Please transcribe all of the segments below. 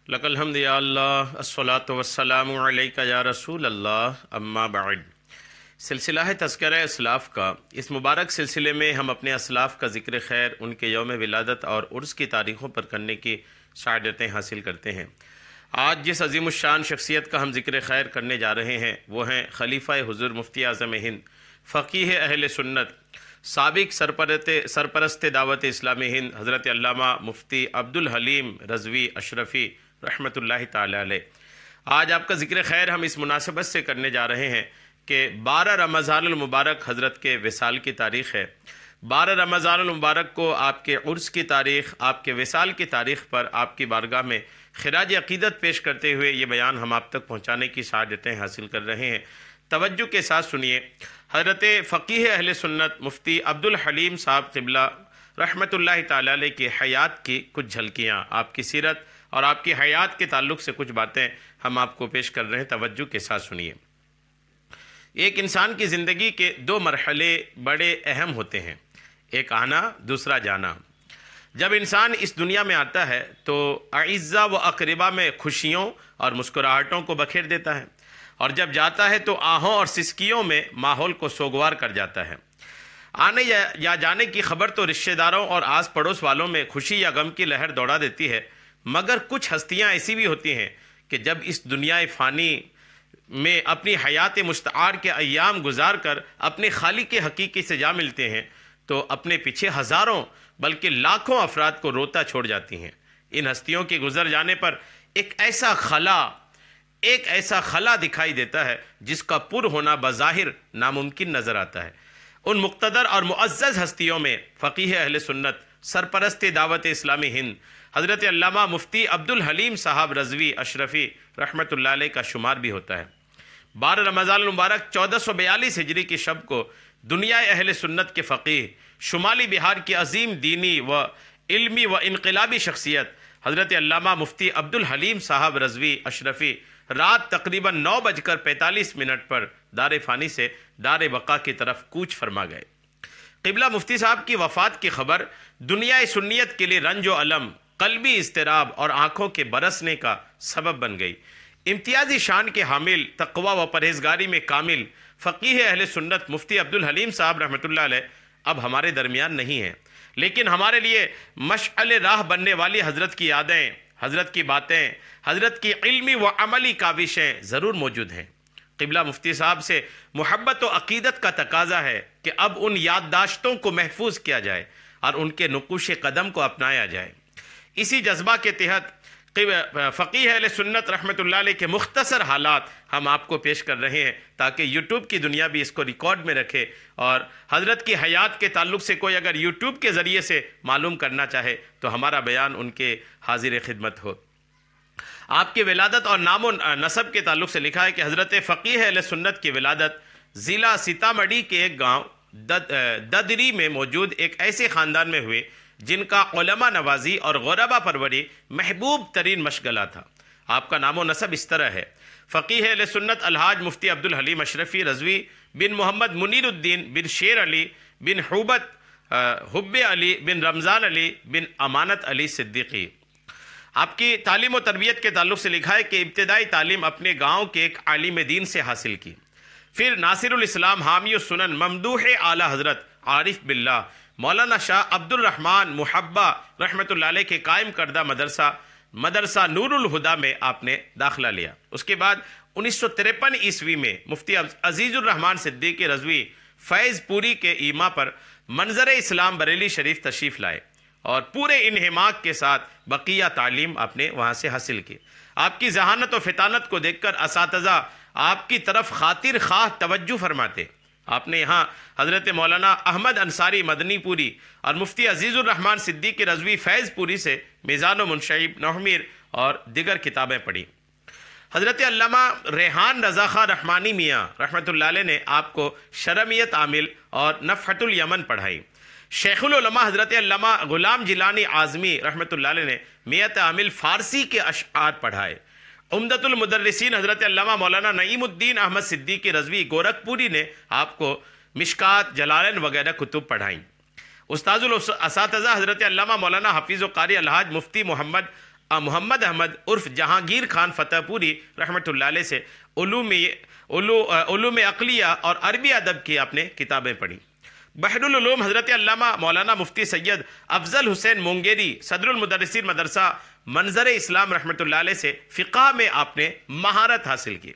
لک الحمد یا اللہ الصلاۃ والسلام علیک یا رسول اللہ اما بعد۔ سلسلہ ہے تذکرہ اسلاف کا۔ اس مبارک سلسلے میں ہم اپنے اسلاف کا ذکر خیر، ان کے یوم ولادت اور عرس کی تاریخوں پر کرنے کی سعادتیں حاصل کرتے ہیں۔ آج جس عظیم الشان شخصیت کا ہم ذکر خیر کرنے جا رہے ہیں وہ ہیں خلیفہ حضور مفتی اعظم ہند، فقیہ اہل سنت، سابق سرپرست دعوت اسلامی ہند حضرت علامہ مفتی عبدالحلیم رضوی اشرفی رحمۃ اللہ تعالی علیہ۔ آج آپ کا ذکر خیر ہم اس مناسبت سے کرنے جا رہے ہیں کہ 12 رمضان المبارک حضرت کے وصال کی تاریخ ہے۔ 12 رمضان المبارک کو آپ کے عرس کی تاریخ، آپ کے وصال کی تاریخ پر آپ کی بارگاہ میں خراج عقیدت پیش کرتے ہوئے یہ بیان ہم آپ تک پہنچانے کی سعادتیں حاصل کر رہے ہیں۔ توجہ کے ساتھ سنیے۔ حضرت فقیہ اہل سنت مفتی عبدالحلیم صاحب قبلہ رحمۃ اللہ تعالی علیہ کی حیات کی کچھ جھلکیاں، آپ کی سیرت اور آپ کی حیات کے تعلق سے کچھ باتیں ہم آپ کو پیش کر رہے ہیں۔ توجہ کے ساتھ سنیے۔ ایک انسان کی زندگی کے 2 مرحلے بڑے اہم ہوتے ہیں، ایک آنا، دوسرا جانا۔ جب انسان اس دنیا میں آتا ہے تو اعزا و اقربا میں خوشیوں اور مسکراہٹوں کو بکھیر دیتا ہے، اور جب جاتا ہے تو آہوں اور سسکیوں میں ماحول کو سوگوار کر جاتا ہے۔ آنے یا جانے کی خبر تو رشتہ داروں اور آس پڑوس والوں میں خوشی یا غم کی لہر دوڑا دیتی ہے، مگر کچھ ہستیاں ایسی بھی ہوتی ہیں کہ جب اس دنیا فانی میں اپنی حیات مستعار کے ایام گزار کر اپنے خالق حقیقی سے جا ملتے ہیں تو اپنے پیچھے ہزاروں بلکہ لاکھوں افراد کو روتا چھوڑ جاتی ہیں۔ ان ہستیوں کے گزر جانے پر ایک ایسا خلا دکھائی دیتا ہے جس کا پر ہونا بظاہر ناممکن نظر آتا ہے۔ ان مقتدر اور معزز ہستیوں میں فقیہ اہل سنت، سرپرست دعوت اسلامی ہند حضرت علامہ مفتی عبدالحلیم صاحب رضوی اشرفی رحمۃ اللہ علیہ کا شمار بھی ہوتا ہے۔ 12 رمضان المبارک 1442 ہجری کی شب کو دنیا اہل سنت کے فقیہ، شمالی بہار کی عظیم دینی و علمی و انقلابی شخصیت حضرت علامہ مفتی عبدالحلیم صاحب رضوی اشرفی رات تقریباً 9:45 پر دار فانی سے دار بقا کی طرف کوچ فرما گئے۔ قبلہ مفتی صاحب کی وفات کی خبر دنیا سنیت کے لیے رنج و الم، قلبی اضطراب اور آنکھوں کے برسنے کا سبب بن گئی۔ امتیازی شان کے حامل، تقوی و پرہیزگاری میں کامل فقیہ اہل سنت مفتی عبدالحلیم صاحب رحمۃ اللہ علیہ اب ہمارے درمیان نہیں ہیں، لیکن ہمارے لیے مشعل راہ بننے والی حضرت کی یادیں، حضرت کی باتیں، حضرت کی علمی و عملی کاوشیں ضرور موجود ہیں۔ قبلہ مفتی صاحب سے محبت و عقیدت کا تقاضا ہے کہ اب ان یادداشتوں کو محفوظ کیا جائے اور ان کے نقوش قدم کو اپنایا جائے۔ اسی جذبہ کے تحت فقیہ اہل سنت رحمۃ اللہ علیہ کے مختصر حالات ہم آپ کو پیش کر رہے ہیں تاکہ یوٹیوب کی دنیا بھی اس کو ریکارڈ میں رکھے، اور حضرت کی حیات کے تعلق سے کوئی اگر یوٹیوب کے ذریعے سے معلوم کرنا چاہے تو ہمارا بیان ان کے حاضر خدمت ہو۔ آپ کی ولادت اور نام و نسب کے تعلق سے لکھا ہے کہ حضرت فقیہ اہل سنت کی ولادت ضلع سیتامڑھی کے ایک گاؤں ددری میں موجود ایک ایسے خاندان میں ہوئے جن کا علماء نوازی اور غربا پروری محبوب ترین مشغلہ تھا۔ آپ کا نام و نسب اس طرح ہے: فقیہ اہل سنت الحاج مفتی عبدالحلیم اشرفی رضوی بن محمد منیر الدین بن شیر علی بن حب علی بن رمضان علی بن امانت علی صدیقی۔ آپ کی تعلیم و تربیت کے تعلق سے لکھا ہے کہ ابتدائی تعلیم اپنے گاؤں کے ایک عالم دین سے حاصل کی، پھر ناصر الاسلام حامی السنن ممدوح اعلی حضرت عارف باللہ مولانا شاہ عبد الرحمن محبہ رحمۃ اللہ علیہ کے قائم کردہ مدرسہ نور الہدا میں آپ نے داخلہ لیا۔ اس کے بعد 1953 عیسوی میں مفتی عزیز الرحمن صدیقی رضوی فیض پوری کے ایما پر منظر اسلام بریلی شریف تشریف لائے اور پورے انہماک کے ساتھ بقیہ تعلیم آپ نے وہاں سے حاصل کی۔ آپ کی ذہانت و فطانت کو دیکھ کر اساتذہ آپ کی طرف خاطر خواہ توجہ فرماتے۔ آپ نے یہاں حضرت مولانا احمد انصاری مدنی پوری اور مفتی عزیز الرحمن صدیقی رضوی فیض پوری سے میزان و منشعب، نحمیر اور دیگر کتابیں پڑھی۔ حضرت علامہ ریحان رضا خان رحمانی میاں رحمۃ اللہ علیہ نے آپ کو شرمیت عامل اور نفحت الیمن پڑھائی۔ شیخ العلماء حضرت علامہ غلام جیلانی اعظمی رحمۃ اللہ علیہ نے میت عامل فارسی کے اشعار پڑھائے۔ عمدۃ المدرسین حضرت علامہ مولانا نعیم الدین احمد صدیقی رضوی گورکھپوری نے آپ کو مشکات، جلالین وغیرہ کتب پڑھائیں۔ استاذ الاساتذہ حضرت علامہ مولانا حفیظ و قاری الحاج مفتی محمد محمد احمد عرف جہانگیر خان فتح پوری رحمۃ اللہ علیہ سے علوم عقلیہ اور عربی ادب کی آپ نے کتابیں پڑھی۔ بحر العلوم حضرت علامہ مولانا مفتی سید افضل حسین مونگیری صدر المدرسین مدرسہ منظر اسلام رحمۃ اللہ علیہ سے فقہ میں آپ نے مہارت حاصل کی۔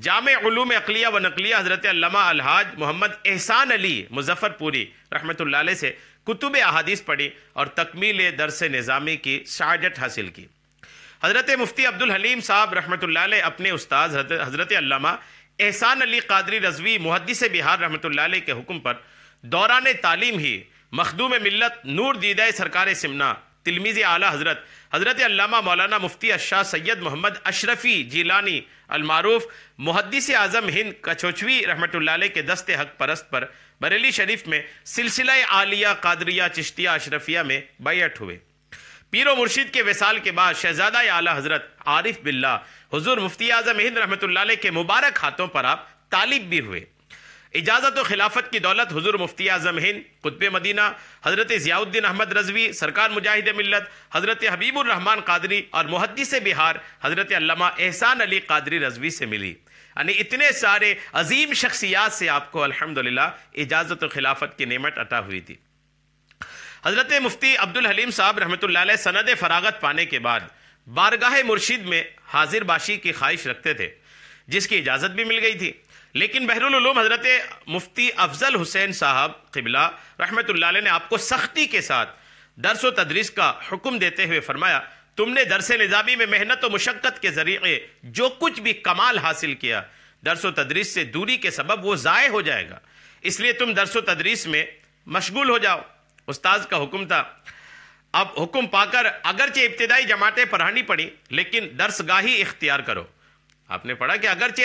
جامع علوم عقلیہ و نقلیہ حضرت علامہ الحاج محمد احسان علی مظفر پوری رحمۃ اللہ علیہ سے کتب احادیث پڑھی اور تکمیل درس نظامی کی سعادت حاصل کی۔ حضرت مفتی عبدالحلیم صاحب رحمۃ اللہ علیہ اپنے استاذ حضرت علامہ احسان علی قادری رضوی محدث بہار رحمۃ اللہ علیہ کے حکم پر دوران تعلیم ہی مخدوم ملت نور دیدہ سرکار سمنا تلمیذ اعلیٰ حضرت علامہ مولانا مفتی الشاہ سید محمد اشرفی جیلانی المعروف محدث اعظم ہند کچھوچوی رحمۃ اللہ علیہ کے دست حق پرست پر بریلی شریف میں سلسلہ عالیہ قادریہ چشتیہ اشرفیہ میں بیعت ہوئے۔ پیر و مرشد کے وصال کے بعد شہزادہ اعلیٰ حضرت عارف باللہ حضور مفتی اعظم ہند رحمۃ اللہ علیہ کے مبارک ہاتھوں پر آپ طالب بھی ہوئے۔ اجازت و خلافت کی دولت حضور مفتی اعظم ہند قطب مدینہ حضرت ضیاء الدین احمد رضوی سرکار مجاہد ملت حضرت حبیب الرحمن قادری اور محدث بہار حضرت علامہ احسان علی قادری رضوی سے ملی۔ یعنی اتنے سارے عظیم شخصیات سے آپ کو الحمدللہ اجازت و خلافت کی نعمت عطا ہوئی تھی۔ حضرت مفتی عبدالحلیم صاحب رحمۃ اللہ علیہ سند فراغت پانے کے بعد بارگاہ مرشد میں حاضر باشی کی خواہش رکھتے تھے، جس کی اجازت بھی مل گئی تھی، لیکن بحر العلوم حضرت مفتی افضل حسین صاحب قبلہ رحمۃ اللہ علیہ نے آپ کو سختی کے ساتھ درس و تدریس کا حکم دیتے ہوئے فرمایا، تم نے درس نظامی میں محنت و مشقت کے ذریعے جو کچھ بھی کمال حاصل کیا، درس و تدریس سے دوری کے سبب وہ ضائع ہو جائے گا، اس لیے تم درس و تدریس میں مشغول ہو جاؤ۔ استاذ کا حکم تھا۔ اب حکم پا کر اگرچہ ابتدائی جماعتیں پڑھانی پڑی، لیکن درس گاہی اختیار کرو۔ آپ نے پڑھا کہ اگرچہ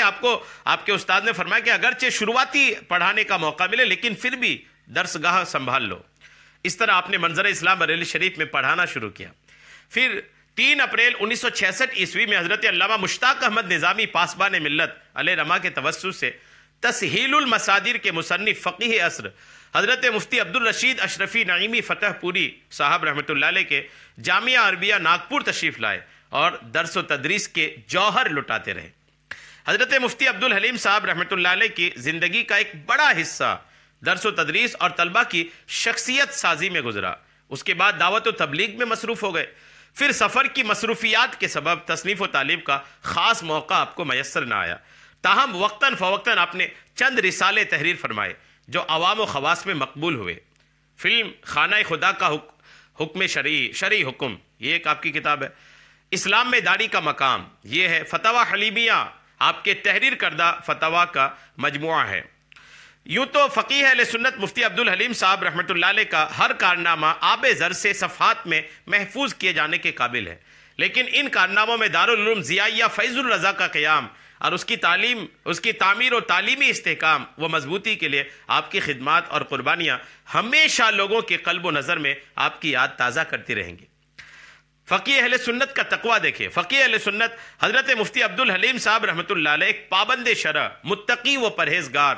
آپ کے استاد نے فرمایا کہ اگرچہ شروعاتی پڑھانے کا موقع ملے، لیکن پھر بھی درس گاہ سنبھال لو۔ اس طرح آپ نے منظر اسلام بریلی شریف میں پڑھانا شروع کیا۔ پھر 3 اپریل 1966 عیسوی میں حضرت علامہ مشتاق احمد نظامی پاسبان ملت علیہ رما کے توسط سے تسہیل المصادر کے مصنف فقیہ عصر حضرت مفتی عبدالرشید اشرفی نعیمی فتح پوری صاحب رحمۃ اللہ علیہ کے جامعہ عربیہ ناگپور تشریف لائے اور درس و تدریس کے جوہر لٹاتے رہے۔ حضرت مفتی عبدالحلیم صاحب رحمۃ اللہ علیہ کی زندگی کا ایک بڑا حصہ درس و تدریس اور طلبہ کی شخصیت سازی میں گزرا۔ اس کے بعد دعوت و تبلیغ میں مصروف ہو گئے۔ پھر سفر کی مصروفیات کے سبب تصنیف و تعلیم کا خاص موقع آپ کو میسر نہ آیا، تاہم وقتاً فوقتاً آپ نے چند رسالے تحریر فرمائے جو عوام و خواص میں مقبول ہوئے۔ فلم خانہ خدا کا حکم شرعی حکم، یہ ایک آپ کی کتاب ہے۔ اسلام میں داڑھی کا مقام، یہ ہے۔ فتاوی حلیمیہ آپ کے تحریر کردہ فتاوی کا مجموعہ ہے۔ یوں تو فقیہ اہل سنت مفتی عبدالحلیم صاحب رحمۃ اللہ علیہ کا ہر کارنامہ آب زر سے صفحات میں محفوظ کیے جانے کے قابل ہے، لیکن ان کارناموں میں دارالعلوم ضیائیہ فیض الرضا کا قیام اور اس کی تعمیر و تعلیمی استحکام و مضبوطی کے لیے آپ کی خدمات اور قربانیاں ہمیشہ لوگوں کے قلب و نظر میں آپ کی یاد تازہ کرتی رہیں گی۔ فقیہ اہل سنت کا تقویٰ دیکھیں۔ فقیہ اہل سنت حضرت مفتی عبدالحلیم صاحب رحمۃ اللہ علیہ ایک پابند شرع، متقی و پرہیزگار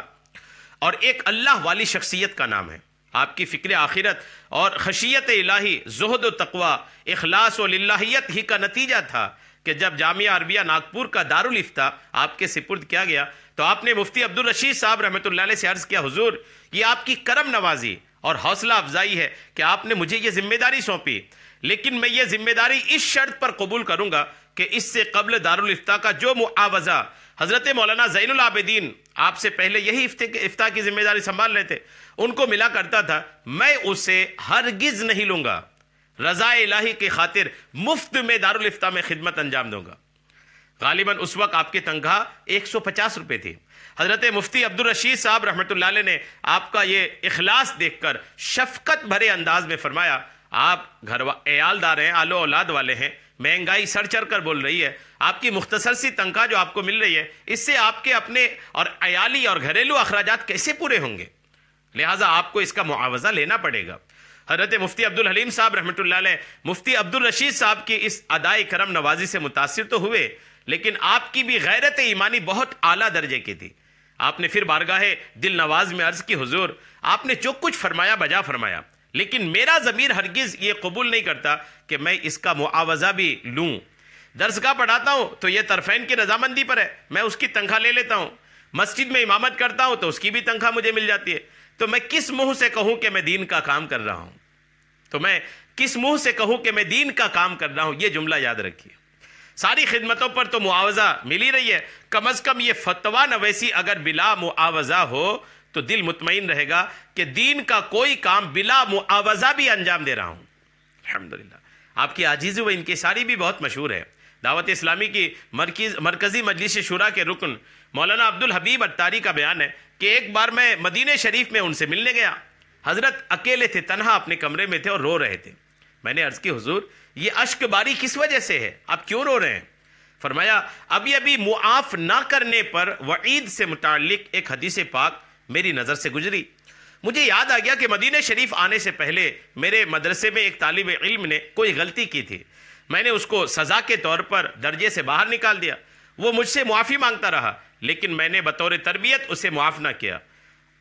اور ایک اللہ والی شخصیت کا نام ہے۔ آپ کی فکر آخرت اور خشیت الہی، زہد و تقویٰ، اخلاص و للہیت ہی کا نتیجہ تھا کہ جب جامعہ عربیہ ناگپور کا دارالافتاء آپ کے سپرد کیا گیا تو آپ نے مفتی عبدالرشید صاحب رحمۃ اللہ علیہ سے عرض کیا، حضور یہ آپ کی کرم نوازی اور حوصلہ افزائی ہے کہ آپ نے مجھے یہ ذمہ داری سونپی، لیکن میں یہ ذمہ داری اس شرط پر قبول کروں گا کہ اس سے قبل دارالافتاء کا جو معاوضہ حضرت مولانا زین العابدین آپ سے پہلے یہی افتاء کی ذمہ داری سنبھال رہے تھے ان کو ملا کرتا تھا، میں اسے ہرگز نہیں لوں گا، رضا الہی کی خاطر مفت میں دارالافتاء میں خدمت انجام دوں گا۔ غالباً اس وقت آپ کی تنخواہ 150 روپے تھی۔ حضرت مفتی عبدالرشید صاحب رحمۃ اللہ علیہ نے آپ کا یہ اخلاص دیکھ کر شفقت بھرے انداز میں فرمایا، آپ عیال دار ہیں، آل و اولاد والے ہیں، مہنگائی سر چڑھ کر بول رہی ہے، آپ کی مختصر سی تنخواہ جو آپ کو مل رہی ہے اس سے آپ کے اپنے اور عیالی اور گھریلو اخراجات کیسے پورے ہوں گے، لہٰذا آپ کو اس کا معاوضہ لینا پڑے گا۔ حضرت مفتی عبدالحلیم صاحب رحمۃ اللہ علیہ مفتی عبدالرشید صاحب کی اس ادائے کرم نوازی سے متاثر تو ہوئے، لیکن آپ کی بھی غیرت ایمانی بہت اعلیٰ درجے کی تھی۔ آپ نے پھر بارگاہ دل نواز میں عرض کی، حضور آپ نے جو کچھ فرمایا بجا فرمایا، لیکن میرا ضمیر ہرگز یہ قبول نہیں کرتا کہ میں اس کا معاوضہ بھی لوں۔ درسگاہ پڑھاتا ہوں تو یہ طرفین کی رضامندی پر ہے، میں اس کی تنخواہ لے لیتا ہوں۔ مسجد میں امامت کرتا ہوں تو اس کی بھی تنخواہ مجھے مل جاتی ہے۔ تو میں کس منہ سے کہوں کہ میں دین کا کام کر رہا ہوں؟ تو میں کس منہ سے کہوں کہ میں دین کا کام کر رہا ہوں؟ یہ جملہ یاد رکھیے۔ ساری خدمتوں پر تو معاوضہ مل ہی رہی ہے، کم از کم یہ فتویٰ نویسی اگر بلا معاوضہ ہو تو دل مطمئن رہے گا کہ دین کا کوئی کام بلا معاوضہ بھی انجام دے رہا ہوں۔ الحمدللہ آپ کی عاجزی و انکساری بھی بہت مشہور ہے۔ دعوت اسلامی کی مرکزی مجلس شورا کے رکن مولانا عبدالحبیب اتاری کا بیان ہے کہ ایک بار میں مدینہ شریف میں ان سے ملنے گیا۔ حضرت اکیلے تھے، تنہا اپنے کمرے میں تھے اور رو رہے تھے۔ میں نے عرض کی حضور یہ اشک باری کس وجہ سے ہے؟ آپ کیوں رو رہے ہیں؟ فرمایا ابھی معاف نہ کرنے پر وعید سے متعلق ایک حدیث پاک میری نظر سے گزری۔ مجھے یاد آ گیا کہ مدینہ شریف آنے سے پہلے میرے مدرسے میں ایک طالب علم نے کوئی غلطی کی تھی، میں نے اس کو سزا کے طور پر درجے سے باہر نکال دیا۔ وہ مجھ سے معافی مانگتا رہا لیکن میں نے بطور تربیت اسے معاف نہ کیا۔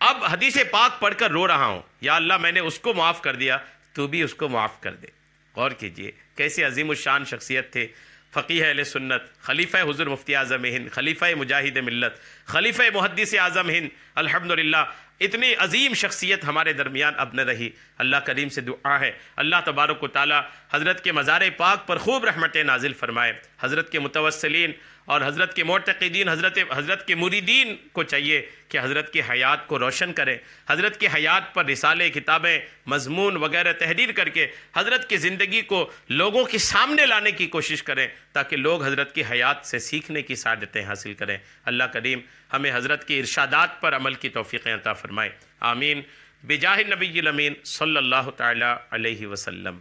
اب حدیث پاک پڑھ کر رو رہا ہوں، یا اللہ میں نے اس کو معاف کر دیا، تو بھی اس کو معاف کر دے۔ غور کیجئے کیسے عظیم الشان شخصیت تھے، فقیہ اہل سنت، خلیفہ حضور مفتی اعظم ہند، خلیفہ مجاہد ملت، خلیفہ محدث اعظم ہند۔ الحمدللہ اتنی عظیم شخصیت ہمارے درمیان اب نہ رہی۔ اللہ کریم سے دعا ہے اللہ تبارک و تعالی حضرت کے مزار پاک پر خوب رحمتیں نازل فرمائے۔ حضرت کے متوسلین اور حضرت کے معتقدین، حضرت کے مریدین کو چاہیے کہ حضرت کی حیات کو روشن کریں، حضرت کی حیات پر رسالے، کتابیں، مضمون وغیرہ تحریر کر کے حضرت کی زندگی کو لوگوں کے سامنے لانے کی کوشش کریں تاکہ لوگ حضرت کی حیات سے سیکھنے کی سعادتیں حاصل کریں۔ اللہ کریم ہمیں حضرت کی ارشادات پر عمل کی توفیقیں عطا فرمائے، آمین، بجاہ النبی الامین صلی اللہ تعالی علیہ وسلم۔